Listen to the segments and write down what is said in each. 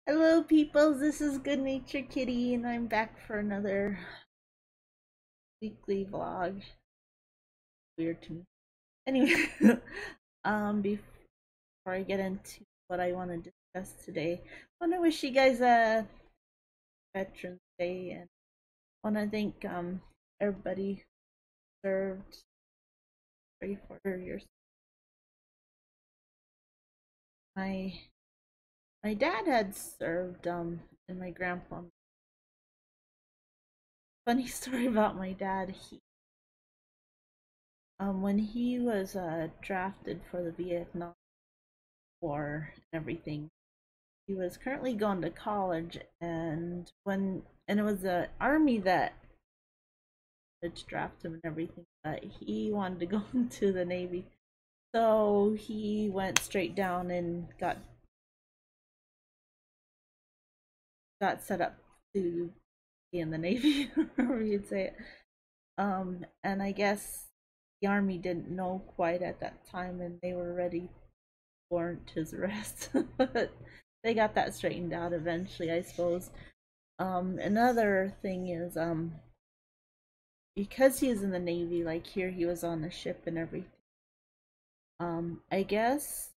Hello, peoples. This is Good Nature Kitty, and I'm back for another weekly vlog. Weird to me. Anyway, before I get into what I want to discuss today, I want to wish you guys a Veterans Day, and want to thank everybody who served. Pray for your my my dad had served and my grandpa. Funny story about my dad. He when he was drafted for the Vietnam War and everything. He was currently going to college, and it was the army that had drafted him and everything, but he wanted to go into the Navy. So he went straight down and got set up to be in the Navy, however you'd say it. And I guess the army didn't know quite at that time, and they were ready to warrant his arrest. But they got that straightened out eventually, I suppose. Another thing is, because he's in the Navy, like here he was on the ship and everything. I guess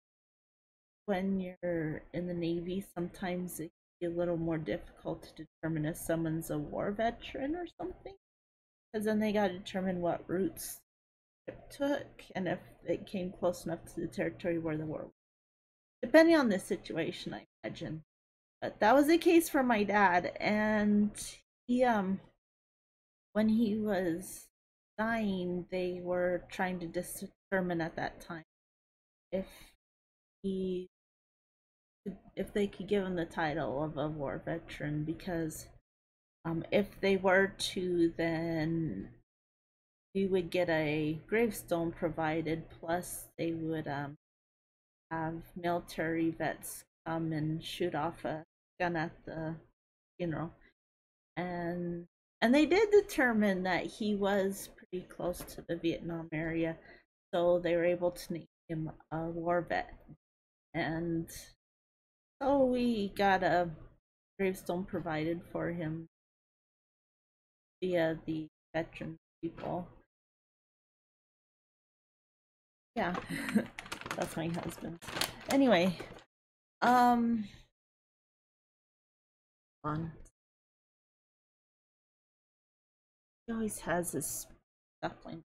when you're in the Navy, sometimes it can be a little more difficult to determine if someone's a war veteran or something, because then they got to determine what routes it took and if it came close enough to the territory where the war was. Depending on the situation, I imagine. But that was the case for my dad, and he when he was dying, they were trying to determine at that time if he if they could give him the title of a war veteran, because if they were to, then we would get a gravestone provided, plus they would have military vets come and shoot off a gun at the funeral. And and they did determine that he was pretty close to the Vietnam area, so they were able to name him a war vet. And so we got a gravestone provided for him via the veteran people. Yeah, that's my husband. Anyway, um, on. He always has his stuff like.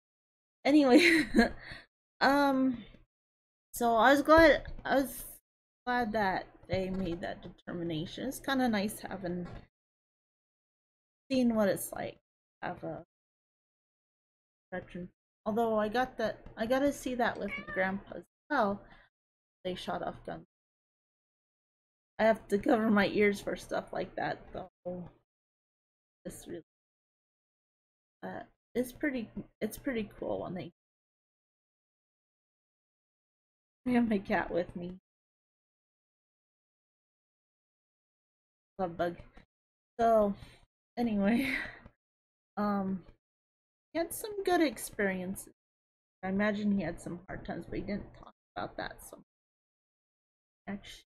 Anyway, um, so I was glad that they made that determination. It's kind of nice having seen what it's like to have a veteran. Although I got to see that with my grandpa as well. They shot off guns. I have to cover my ears for stuff like that, though. It's really uh, it's pretty it's pretty cool when they I have my cat with me. Love bug. So anyway, um, he had some good experiences. I imagine he had some hard times, but he didn't talk about that so much. Actually,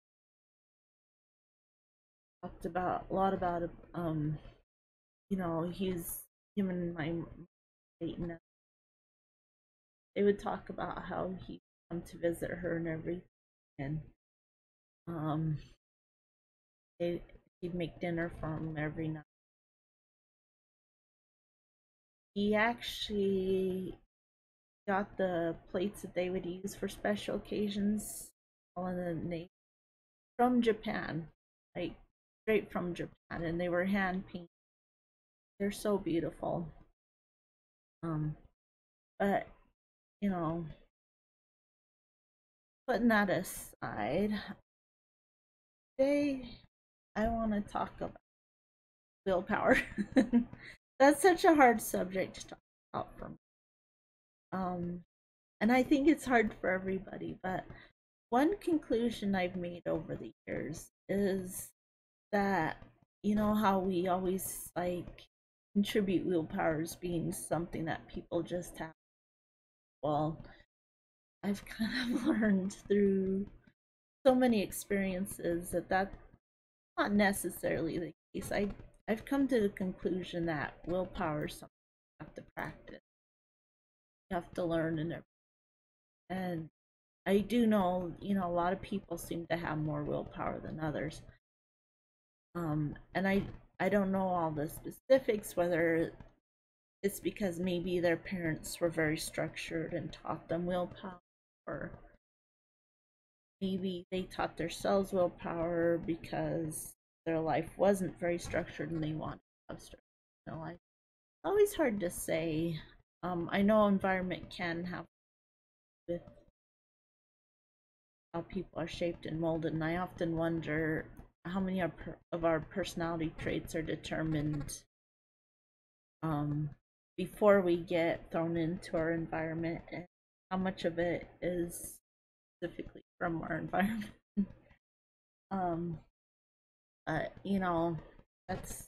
talked about a lot about he's him and my mate, and they would talk about how he come to visit her and everything, and um, they he'd make dinner for him every night. He actually got the plates that they would use for special occasions all in the Navy from Japan, like straight from Japan, and they were hand painted. They're so beautiful. Um, but you know, putting that aside, today I want to talk about willpower. That's such a hard subject to talk about for me. Um, and I think it's hard for everybody, but one conclusion I've made over the years is that you know how we always like contribute willpower as being something that people just have. Well, I've kind of learned through so many experiences that not necessarily the case. I've come to the conclusion that willpower is something you have to practice. You have to learn and everything. And I do know, a lot of people seem to have more willpower than others. And I don't know all the specifics, whether it's because maybe their parents were very structured and taught them willpower, or maybe they taught themselves willpower because their life wasn't very structured and they wanted to have structure in their life. It's always hard to say. I know environment can have with how people are shaped and molded, and I often wonder how many of our personality traits are determined um, before we get thrown into our environment, and how much of it is specifically from our environment. um, that's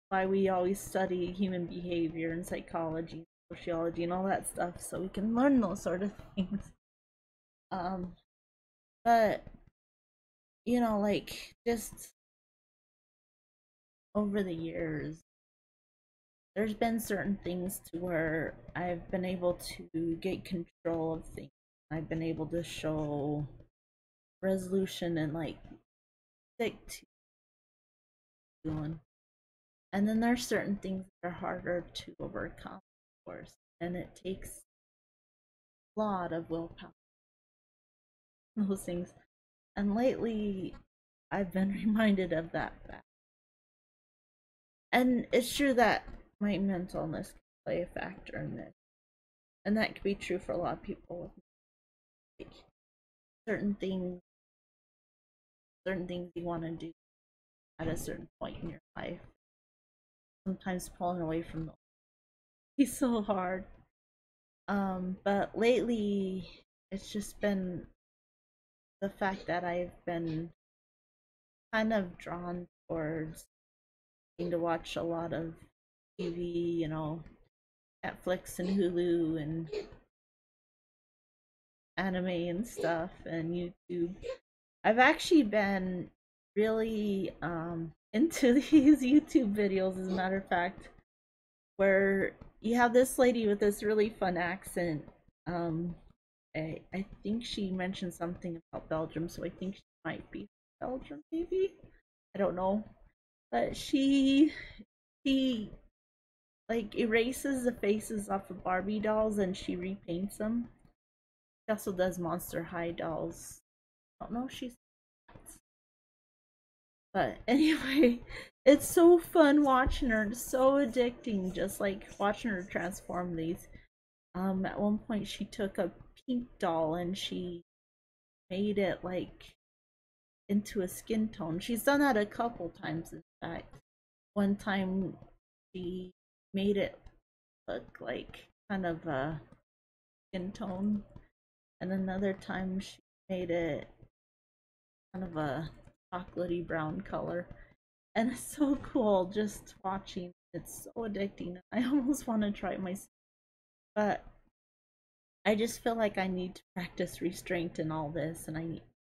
why we always study human behavior and psychology, sociology, and all that stuff, so we can learn those sort of things. Um, but like just over the years, there's been certain things to where I've been able to get control of things. I've been able to show resolution and like stick to doing. And then there's certain things that are harder to overcome, of course, and it takes a lot of willpower. Those things. And lately, I've been reminded of that fact. And it's true that my mental illness can play a factor in this. And that could be true for a lot of people. Like certain things, you want to do at a certain point in your life. Sometimes pulling away from them is so hard. But lately, it's just been the fact that I've been kind of drawn towards to watch a lot of TV, Netflix and Hulu and anime and stuff and YouTube. I've actually been really into these YouTube videos, as a matter of fact, where you have this lady with this really fun accent. Um, I think she mentioned something about Belgium, so I think she might be from Belgium, maybe. I don't know, but she like erases the faces off of Barbie dolls and she repaints them. She also does Monster High dolls. I don't know if she's, but anyway, it's so fun watching her. It's so addicting, just like watching her transform these. At one point she took a pink doll and she made it like into a skin tone. She's done that a couple times, in fact. One time she made it look like kind of a skin tone, and another time she made it kind of a chocolatey brown color. And it's so cool just watching. It's so addicting. I almost want to try it myself, but I just feel like I need to practice restraint in all this, and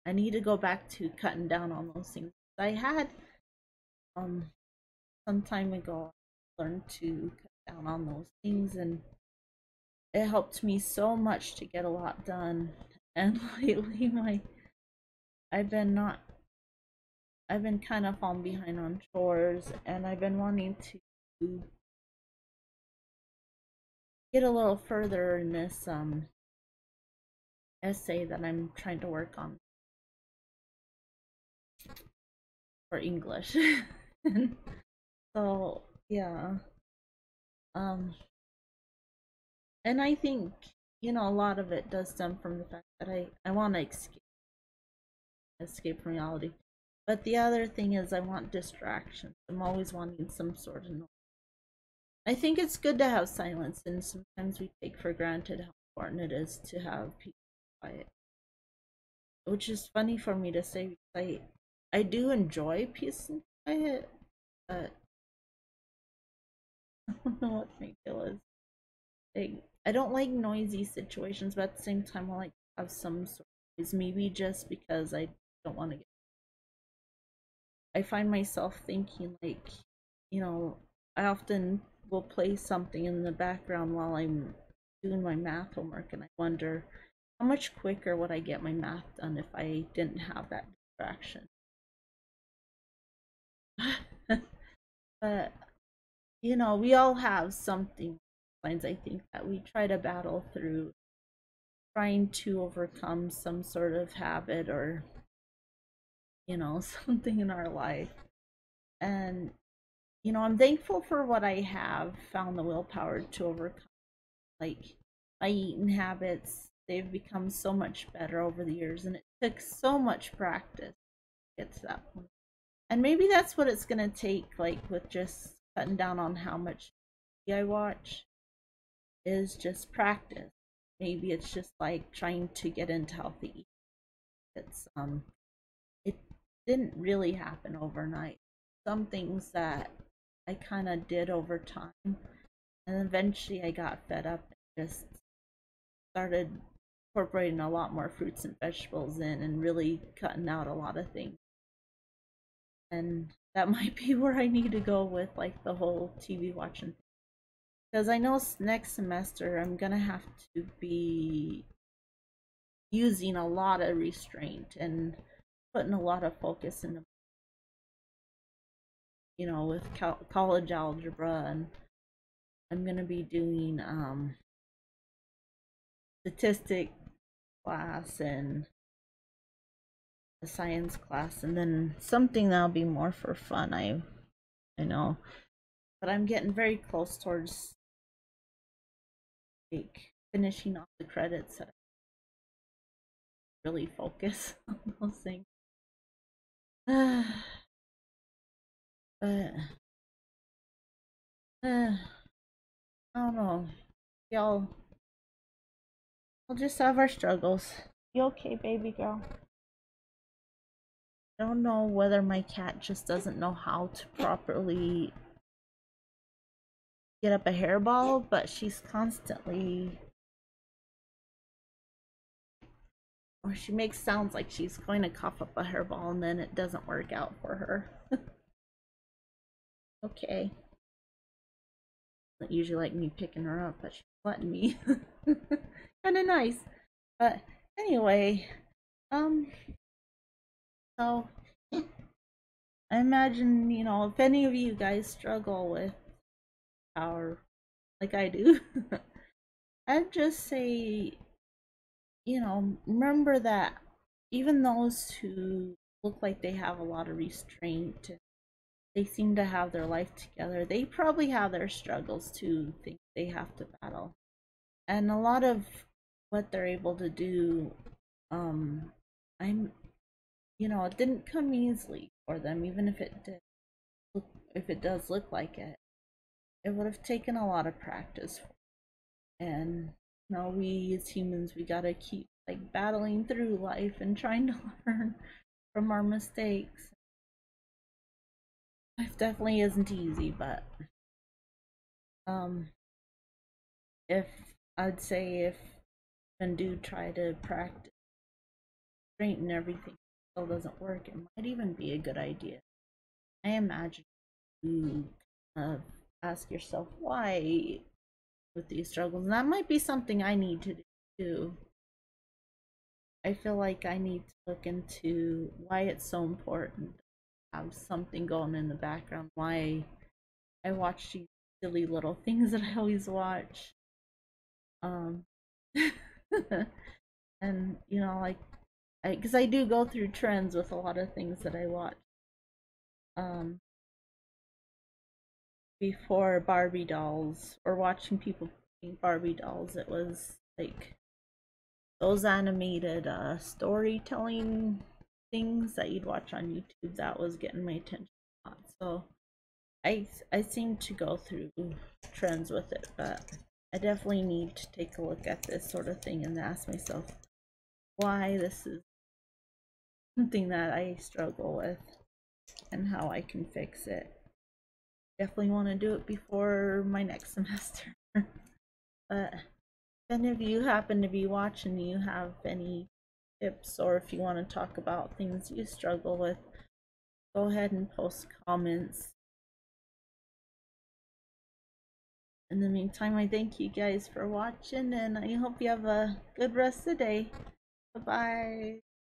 I need to go back to cutting down on those things. I had um some time ago learned to cut down on those things, and it helped me so much to get a lot done. And lately I've been not I've been kind of falling behind on chores, and I've been wanting to get a little further in this essay that I'm trying to work on for English. So yeah, um, and I think a lot of it does stem from the fact that I want to escape from reality. But the other thing is I want distractions. I'm always wanting some sort of noise. I think it's good to have silence, and sometimes we take for granted how important it is to have peace and quiet. Which is funny for me to say because I do enjoy peace and quiet, but I don't know what my deal is. Like, I don't like noisy situations, but at the same time I like to have some sort of noise. Maybe just because I don't want to get I find myself thinking, like, I often will play something in the background while I'm doing my math homework, and I wonder how much quicker would I get my math done if I didn't have that distraction. But we all have something lines, I think, that we try to battle through, trying to overcome some sort of habit or something in our life. And I'm thankful for what I have found the willpower to overcome. Like, my eating habits, they've become so much better over the years, and it took so much practice to get to that point. And maybe that's what it's gonna take, like with just cutting down on how much I watch, is just practice. Maybe it's just like trying to get into healthy eating. It didn't really happen overnight. Some things that I kind of did over time, and eventually I got fed up and just started incorporating a lot more fruits and vegetables in, and really cutting out a lot of things. And that might be where I need to go with like the whole TV watching, because I know next semester I'm gonna have to be using a lot of restraint and putting a lot of focus into, with college algebra, and I'm gonna be doing statistic class and a science class, and then something that'll be more for fun. I know, but I'm getting very close towards like finishing off the credits. So I really focus on those things. But I don't know. Y'all, we'll just have our struggles. You okay, baby girl? I don't know whether my cat just doesn't know how to properly get up a hairball, but she's constantly, or she makes sounds like she's going to cough up a hairball, and then it doesn't work out for her. Okay. Doesn't usually like me picking her up, but she's letting me. Kind of nice. But anyway, um, so I imagine, if any of you guys struggle with power like I do, I'd just say, remember that even those who look like they have a lot of restraint, they seem to have their life together, they probably have their struggles too, things they have to battle. And a lot of what they're able to do, um, I'm, it didn't come easily for them, even if it did, if it does look like it. It would have taken a lot of practice. And we as humans, we gotta keep like battling through life and trying to learn from our mistakes. Life definitely isn't easy, but um if I'd say if and do try to practice straighten everything still doesn't work, it might even be a good idea. I imagine you ask yourself why with these struggles, and that might be something I need to do too. I feel like I need to look into why it's so important to have something going in the background, why I watch these silly little things that I always watch. Um, and like, because I do go through trends with a lot of things that I watch. Um, Before Barbie dolls or watching people paint Barbie dolls, it was like those animated storytelling things that you'd watch on YouTube that was getting my attention a lot. So I seem to go through trends with it, but I definitely need to take a look at this sort of thing and ask myself why this is something that I struggle with and how I can fix it. Definitely want to do it before my next semester. But if any of you happen to be watching, you have any tips, or if you want to talk about things you struggle with, go ahead and post comments. In the meantime, I thank you guys for watching, and I hope you have a good rest of the day. Bye bye.